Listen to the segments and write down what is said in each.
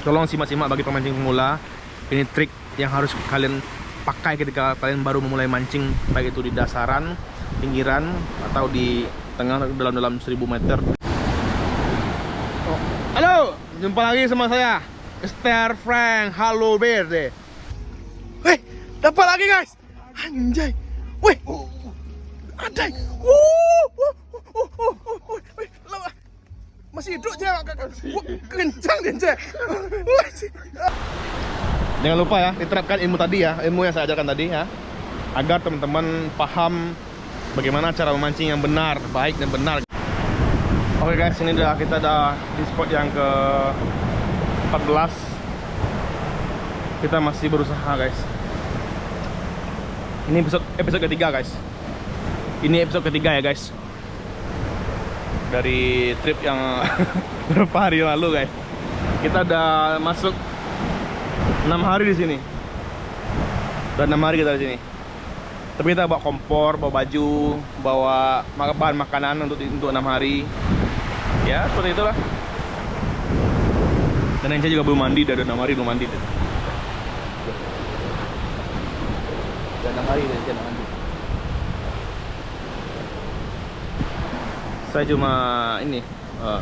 Tolong simak-simak bagi pemancing pemula. Ini trik yang harus kalian pakai ketika kalian baru memulai mancing, baik itu di dasaran, pinggiran, atau di tengah dalam 1000 meter. Halo, jumpa lagi sama saya, Mr. Frank Halo Verde. Wih, dapat lagi guys. Anjay. Wih, ada. Masih hidup je. Kencang dia. Jangan lupa ya, diterapkan ilmu tadi ya, ilmu yang saya ajarkan tadi ya, agar teman-teman paham bagaimana cara memancing yang benar, baik dan benar. Oke guys, ini kita udah di spot yang ke 14. Kita masih berusaha guys. Ini episode ketiga guys. Ini episode ketiga ya guys, dari trip yang beberapa hari lalu guys. Kita udah masuk 6 hari di sini. Udah 6 hari kita di sini. Tapi kita bawa kompor, bawa baju, bawa bahan makanan untuk 6 hari. Ya, seperti itulah. Dan Ence juga belum mandi, udah 6 hari belum mandi. Udah 6 hari Ence belum mandi. Saya cuma ini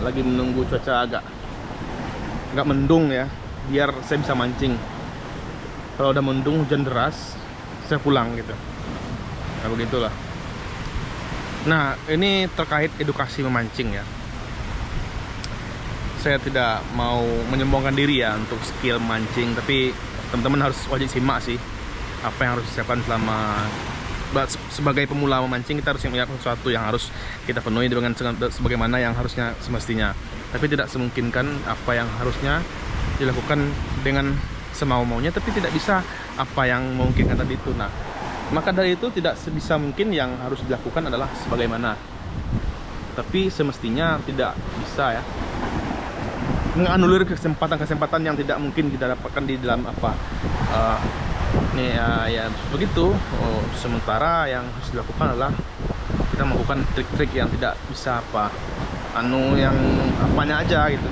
lagi menunggu cuaca agak mendung ya, biar saya bisa mancing. Kalau udah mendung, hujan deras, saya pulang gitu. Nah begitulah. Nah ini terkait edukasi memancing ya. Saya tidak mau menyombongkan diri ya untuk skill mancing, tapi teman-teman harus wajib simak sih apa yang harus disiapkan selama sebagai pemula memancing. Kita harus melakukan sesuatu yang harus kita penuhi dengan sebagaimana yang harusnya semestinya. Tapi tidak semungkinkan apa yang harusnya dilakukan dengan semau-maunya, tapi tidak bisa apa yang memungkinkan tadi itu. Nah, maka dari itu tidak sebisa mungkin yang harus dilakukan adalah sebagaimana, tapi semestinya tidak bisa ya menganulir kesempatan-kesempatan yang tidak mungkin kita dapatkan di dalam apa ya begitu. Sementara yang harus dilakukan adalah kita melakukan trik-trik yang tidak bisa yang apanya aja gitu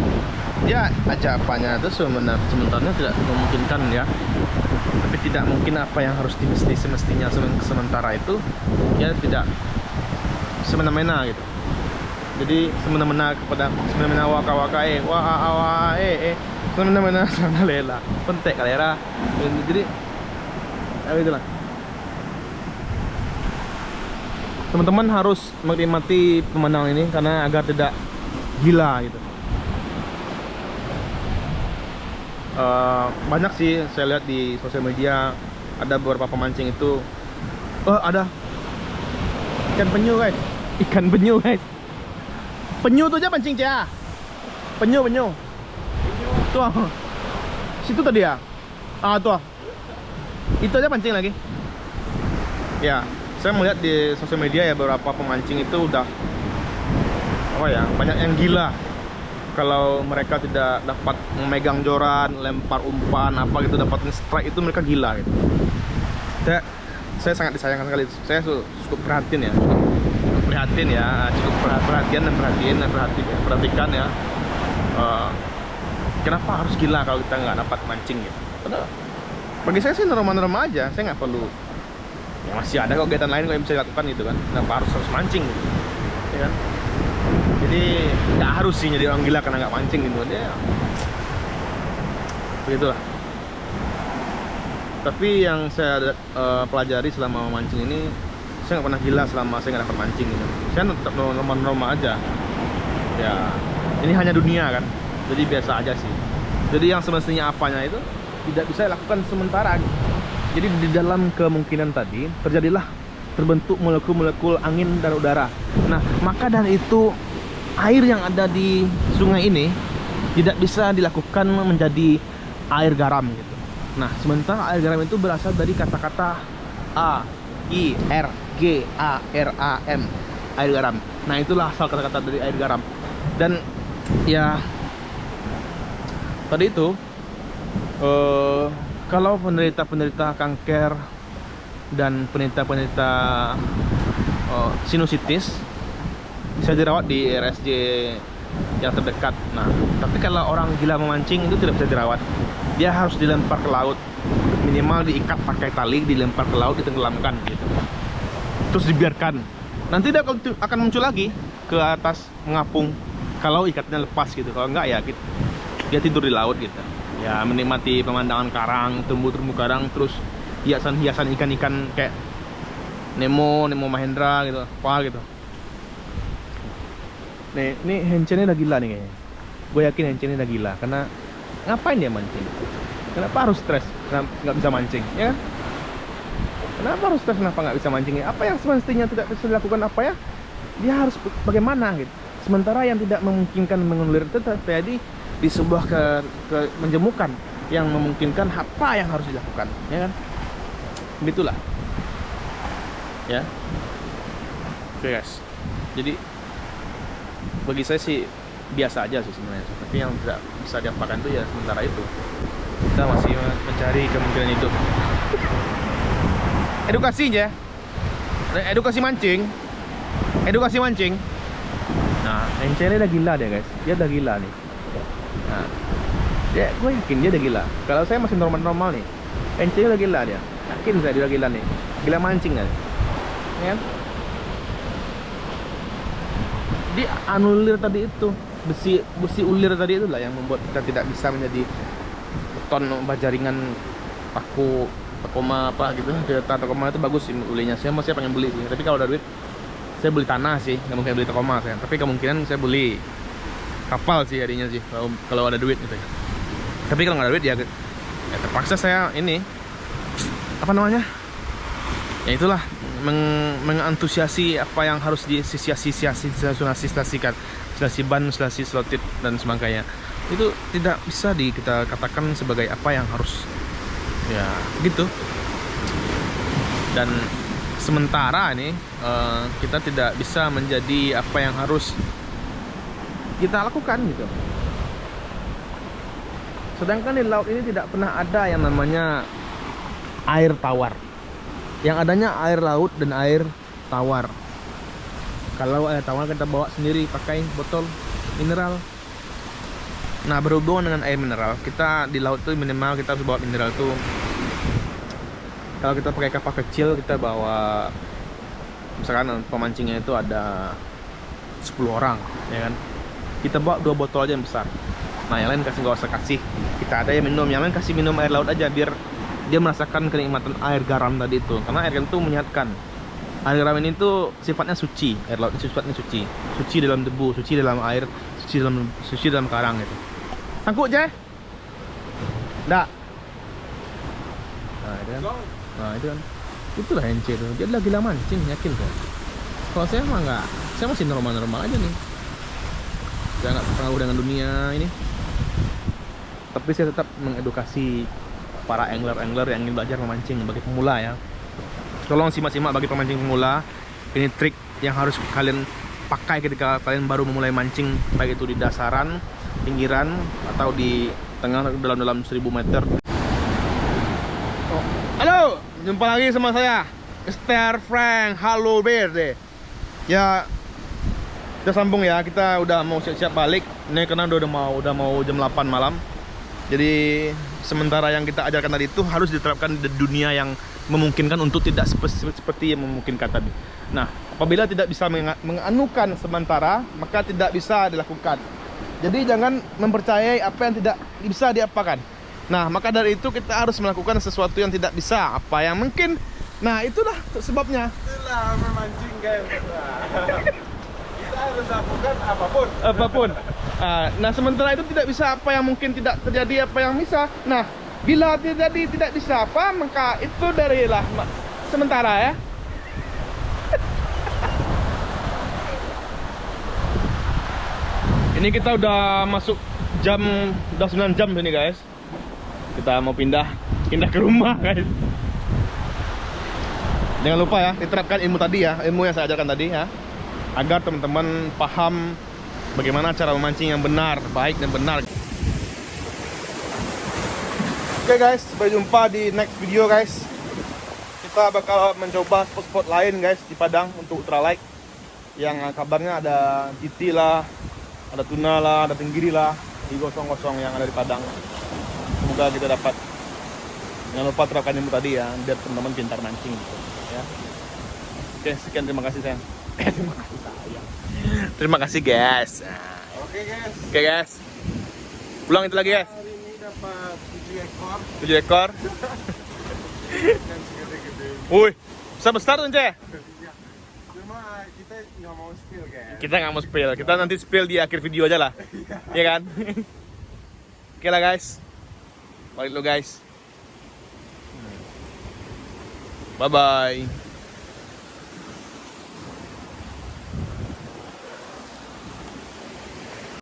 ya, aja apanya itu sementara tidak memungkinkan ya. Tapi tidak mungkin apa yang harus semestinya sementara itu ya tidak semena-mena gitu. Jadi semena-mena kepada semena-mena waka-waka semena-mena sana lela pentek kalera. Jadi itulah, teman-teman harus menikmati pemandangan ini karena agar tidak gila gitu. Banyak sih saya lihat di sosial media, ada beberapa pemancing itu ada ikan penyu guys. Penyu tuh aja pancing cia. Penyu tuh situ tadi ya. Tuh itu aja pancing lagi ya. Saya melihat di sosial media ya, beberapa pemancing itu udah banyak yang gila kalau mereka tidak dapat memegang joran, lempar umpan apa gitu, dapat strike itu mereka gila gitu. Saya sangat disayangkan sekali. Saya cukup prihatin ya, cukup perhatikan ya. Kenapa harus gila kalau kita nggak dapat mancing gitu? Padahal bagi saya sih normal-normal aja. Saya nggak perlu ya, masih ada kok kegiatan lain yang bisa dilakukan gitu kan. Kenapa harus mancing gitu, ya kan? Jadi nggak harus sih jadi orang gila karena nggak mancing gitu ya. Begitulah. Tapi yang saya pelajari selama memancing ini, saya nggak pernah gila selama saya nggak dapat mancing gitu. Saya tetap normal-normal aja ya. Ini hanya dunia kan, jadi biasa aja sih. Jadi yang semestinya apanya itu tidak bisa dilakukan sementara gitu. Jadi di dalam kemungkinan tadi terbentuk molekul-molekul angin dan udara. Nah maka dari itu air yang ada di sungai ini tidak bisa dilakukan menjadi air garam gitu. Nah sementara air garam itu berasal dari kata-kata AIRGARAM, air garam. Nah itulah asal kata-kata dari air garam. Dan ya tadi itu kalau penderita kanker dan penderita sinusitis bisa dirawat di RSJ yang terdekat. Nah, tapi kalau orang gila memancing itu tidak bisa dirawat. Dia harus dilempar ke laut, minimal diikat pakai tali, dilempar ke laut, ditenggelamkan gitu. Terus dibiarkan. Nanti dia akan muncul lagi ke atas mengapung kalau ikatnya lepas gitu. Kalau enggak ya dia tidur di laut gitu. Ya menikmati pemandangan karang, terumbu karang, terus hiasan-hiasan ikan-ikan kayak Nemo Mahendra gitu, apa gitu. Nih, ini Henchen udah gila nih kayaknya. Gue yakin Henchen udah gila karena ngapain dia mancing? Kenapa harus stres? Kenapa nggak bisa mancing? Ya kan? Kenapa harus stres? Kenapa nggak bisa mancing? Apa yang semestinya tidak bisa dilakukan apa ya? Dia harus bagaimana gitu. Sementara yang tidak memungkinkan mengulir itu terjadi di sebuah menjemukan yang memungkinkan apa yang harus dilakukan, ya kan? Begitulah. Ya. Oke guys. Jadi bagi saya sih biasa aja sih sebenarnya. Tapi yang tidak bisa diapakan itu ya sementara itu. Kita masih mencari kemungkinan hidup. Edukasi aja. Edukasi mancing. Nah, Henchen udah gila dia guys. Dia udah gila nih. Nah, gue yakin dia udah gila. Kalau saya masih normal nih, Henchen udah gila dia. Yakin saya dia udah gila nih. Gila mancing kan? Ya kan? Dia anulir tadi itu, besi ulir tadi itulah yang membuat kita tidak bisa menjadi beton jaringan paku Tacoma apa gitu. Tacoma itu bagus sih ulinya. Saya masih pengen beli sih. Tapi kalau ada duit saya beli tanah sih, nggak mungkin beli Tacoma saya. Tapi kemungkinan saya beli kapal sih harinya sih kalau ada duit gitu ya. Tapi kalau nggak ada duit ya terpaksa saya ini apa namanya? Ya itulah mengantusiasi apa yang harus disosialisasikan, ban, slotit dan sebagainya. Itu tidak bisa kita katakan sebagai apa yang harus ya gitu. Dan sementara ini kita tidak bisa menjadi apa yang harus kita lakukan gitu. Sedangkan di laut ini tidak pernah ada yang namanya air tawar. Yang adanya air laut dan air tawar. Kalau air tawar kita bawa sendiri pakai botol mineral. Nah, berhubungan dengan air mineral, kita di laut tuh minimal kita harus bawa mineral tuh. Kalau kita pakai kapal kecil, kita bawa misalkan pemancingnya itu ada 10 orang, ya kan? Kita bawa 2 botol aja yang besar. Nah, yang lain nggak usah kasih. Kita ada yang minum, yang lain kasih minum air laut aja biar dia merasakan kenikmatan air garam tadi itu. Karena air garam itu menyehatkan. Air garam ini tuh sifatnya suci. Air laut itu sifatnya suci. Suci dalam debu, suci dalam air, suci dalam karang gitu. Tangkuk je? Nggak. Nah, itu kan. Nah, itu kan. Itulah Henchen itu. Dia adalah gila mancing, yakin kan. Kalau saya mah nggak. Saya masih normal-normal aja nih. Saya nggak terpengaruh dengan dunia ini. Tapi saya tetap mengedukasi para angler yang ingin belajar memancing bagi pemula ya. Tolong simak-simak bagi pemancing pemula. Ini trik yang harus kalian pakai ketika kalian baru memulai mancing, baik itu di dasaran, pinggiran, atau di tengah dalam 1000 meter. Halo, jumpa lagi sama saya, Mr. Frank Halo Verde. Ya, kita sambung ya. Kita udah mau siap-siap balik. Ini karena udah mau jam 8 malam. Jadi sementara yang kita ajarkan tadi itu harus diterapkan di dunia yang memungkinkan untuk tidak seperti yang memungkinkan tadi. Nah, apabila tidak bisa menganukan sementara, maka tidak bisa dilakukan. Jadi jangan mempercayai apa yang tidak bisa diapakan. Nah, maka dari itu kita harus melakukan sesuatu yang tidak bisa, apa yang mungkin. Nah, itulah sebabnya. Itulah memancing guys. Kita harus lakukan apapun. Nah, sementara itu tidak bisa apa yang mungkin tidak terjadi, apa yang bisa. Nah, bila terjadi tidak bisa apa, maka itu darilah sementara ya. Ini kita udah masuk udah 9 jam sini guys. Kita mau pindah ke rumah guys. Jangan lupa ya, diterapkan ilmu tadi ya, ilmu yang saya ajarkan tadi ya, agar teman-teman paham bagaimana cara memancing yang benar, baik dan benar. Oke guys, sampai jumpa di next video guys. Kita bakal mencoba spot-spot lain guys di Padang untuk ultralight. Yang kabarnya ada GT lah, Ada tuna lah, ada tenggiri lah, di gosong-gosong yang ada di Padang. Semoga kita dapat. Jangan lupa terapkan ilmu tadi ya, biar teman-teman pintar mancing gitu ya. Oke, sekian, terima kasih sayang. Terima kasih sayang. Terima kasih guys. Oke guys, Oke guys. Pulang itu lagi guys. hari ini dapat 7 ekor 7 ekor. dan segede-gede. Wih, bisa besar tuh Ceh. Iya. Cuma kita nggak mau spill guys. Kita nggak mau spill, kita nanti spill di akhir video aja lah. Iya kan? Oke lah guys. Balik dulu guys. Bye bye.